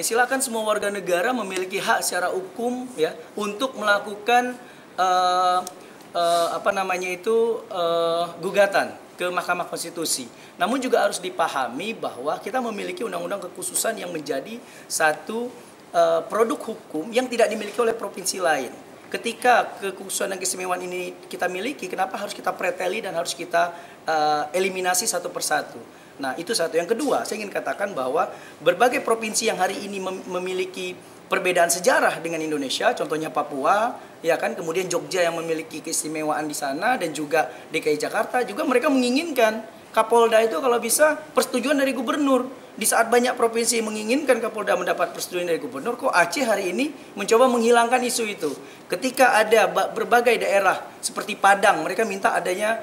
silakan semua warga negara memiliki hak secara hukum ya untuk melakukan gugatan ke Mahkamah Konstitusi. Namun juga harus dipahami bahwa kita memiliki undang-undang kekhususan yang menjadi satu produk hukum yang tidak dimiliki oleh provinsi lain. Ketika kekhususan dan keistimewaan ini kita miliki, kenapa harus kita preteli dan harus kita eliminasi satu persatu? Nah, itu satu. Yang kedua, saya ingin katakan bahwa berbagai provinsi yang hari ini memiliki perbedaan sejarah dengan Indonesia, contohnya Papua, ya kan, kemudian Jogja yang memiliki keistimewaan di sana dan juga DKI Jakarta juga mereka menginginkan Kapolda itu kalau bisa persetujuan dari gubernur. Di saat banyak provinsi menginginkan Kapolda mendapat persetujuan dari gubernur, kok Aceh hari ini mencoba menghilangkan isu itu. Ketika ada berbagai daerah seperti Padang, mereka minta adanya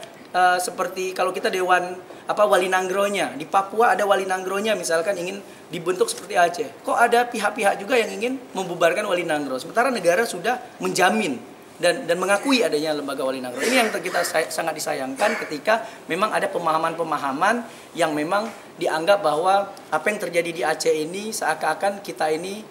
seperti kalau kita dewan wali nanggronya. Di Papua ada wali nanggronya misalkan ingin dibentuk seperti Aceh. Kok ada pihak-pihak juga yang ingin membubarkan wali nanggro. Sementara negara sudah menjamin dan mengakui adanya lembaga wali nangro. Ini yang kita sangat disayangkan ketika memang ada pemahaman-pemahaman yang memang dianggap bahwa apa yang terjadi di Aceh ini seakan-akan kita ini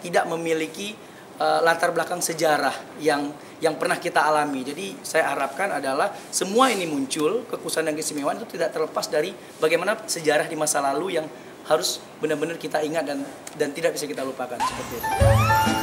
tidak memiliki latar belakang sejarah yang pernah kita alami. Jadi saya harapkan adalah semua ini muncul, kekhususan dan keistimewaan itu tidak terlepas dari bagaimana sejarah di masa lalu yang harus benar-benar kita ingat dan tidak bisa kita lupakan seperti itu.